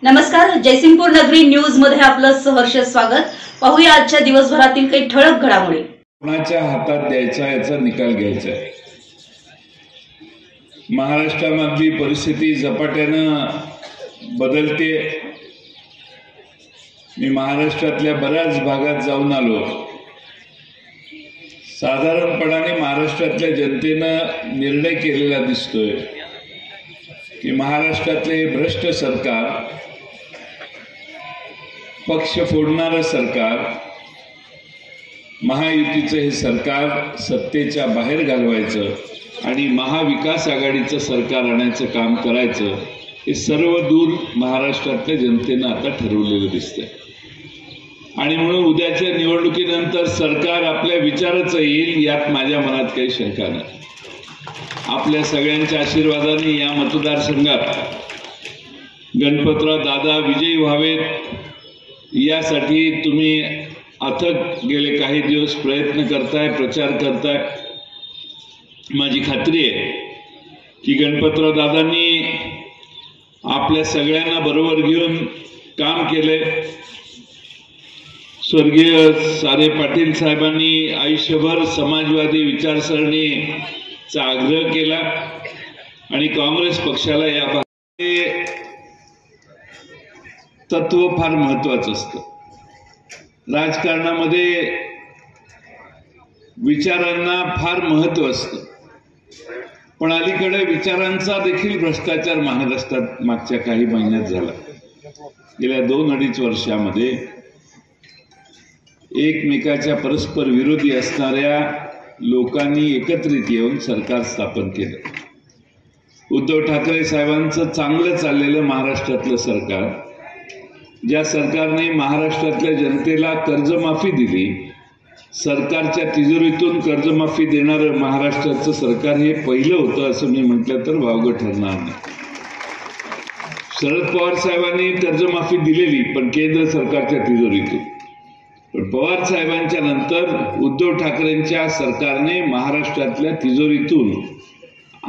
नमस्कार, जयसिंगपूर नगरी न्यूज मध्ये आपलं सहर्ष स्वागत। पाहूया आजच्या दिवसभरातील काही ठळक घडामोडी। कोणाच्या हातात द्यायचा याचा निकाल घ्यायचा आहे। महाराष्ट्रामधली परिस्थिती झपाट्याने बदलते। मी महाराष्ट्रातल्या बऱ्याच भागात जाऊन आलो। साधारणपणाने महाराष्ट्रातल्या जनतेनं निर्णय केलेला दिसतोय की महाराष्ट्रातले भ्रष्ट सरकार, पक्ष फोडणारं सरकार, महायुतीचं हे सरकार सत्तेच्या बाहेर घालवायचं आणि महाविकास आघाडीचं सरकार आणायचं काम करायचं, हे सर्व दूर महाराष्ट्रातल्या जनतेनं आता ठरवलेलं दिसतंय। आणि म्हणून उद्याच्या निवडणुकीनंतर सरकार आपल्या विचाराचं येईल यात माझ्या मनात काही शंका नाही। आपल्या सगळ्यांच्या आशीर्वादाने या मतदारसंघात गणपतराव दादा विजयी व्हावेत यासाठी तुम्ही अथक गेले काही दिवस प्रयत्न करताय, प्रचार करताय। माझी खात्री आहे की गणपतराव दादांनी आपल्या सगळ्यांना बरोबर घेऊन काम केले। स्वर्गीय सारे पाटील साहेबांनी आयुष्यभर समाजवादी विचारसरणीचा आग्रह केला आणि काँग्रेस पक्षाला या भागात तत्व फार महत्त्वाचं असतं। राजकारणामध्ये विचारांना फार महत्त्व असतं, पण अलीकडे विचारांचा देखील भ्रष्टाचार महाराष्ट्रात मागच्या काही महिन्यात झाला। गेल्या 2-2.5 वर्षामध्ये एकमेकाच्या परस्पर विरोधी असणाऱ्या लोकांनी एकत्रित येऊन सरकार स्थापन केलं। उद्धव ठाकरे साहेबांचं चांगलं चाललेलं महाराष्ट्रातलं सरकार, ज्या सरकारने महाराष्ट्रातल्या जनतेला कर्जमाफी दिली, सरकारच्या तिजोरीतून कर्जमाफी देणारं महाराष्ट्राचं सरकार हे पहिलं होतं असं मी म्हटलं तर वावगं ठरणार नाही। शरद पवार साहेबांनी कर्जमाफी दिलेली, पण केंद्र सरकारच्या तिजोरीतून। पण पवार साहेबांच्या नंतर उद्धव ठाकरेंच्या सरकारने महाराष्ट्रातल्या तिजोरीतून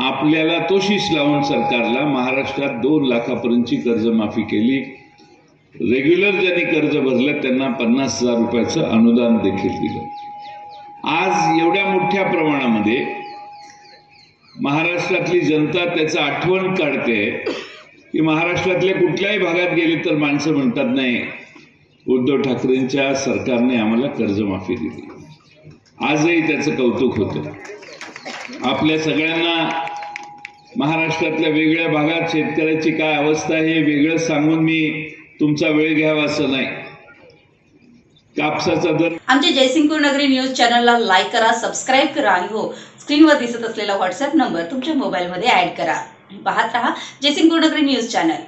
आपल्याला तोशीस लावून सरकारला महाराष्ट्रात 2 लाखापर्यंतची कर्जमाफी केली। रेग्युलर ज्यांनी कर्ज भरलं त्यांना 50,000 रुपयाचं अनुदान देखील दिलं। आज एवढ्या मोठ्या प्रमाणामध्ये महाराष्ट्रातली जनता त्याचं आठवण काढते की महाराष्ट्रातल्या कुठल्याही भागात गेली तर माणसं म्हणतात, नाही उद्धव ठाकरेंच्या सरकारने आम्हाला कर्जमाफी दिली। आजही त्याचं कौतुक होतं। आपल्या सगळ्यांना महाराष्ट्रातल्या वेगळ्या भागात शेतकऱ्याची काय अवस्था आहे हे वेगळं सांगून मी तुमचा वेळ घ्यावा असं नाही। कापसाचा दर आमच्या जयसिंगपूर नगरी न्यूज चॅनलला लाईक करा, सबस्क्राइब करा आणि हो, स्क्रीनवर दिसत असलेला व्हॉट्सअप नंबर तुमच्या मोबाईलमध्ये ऍड करा। पाहत रहा जयसिंगपूर नगरी न्यूज चॅनल।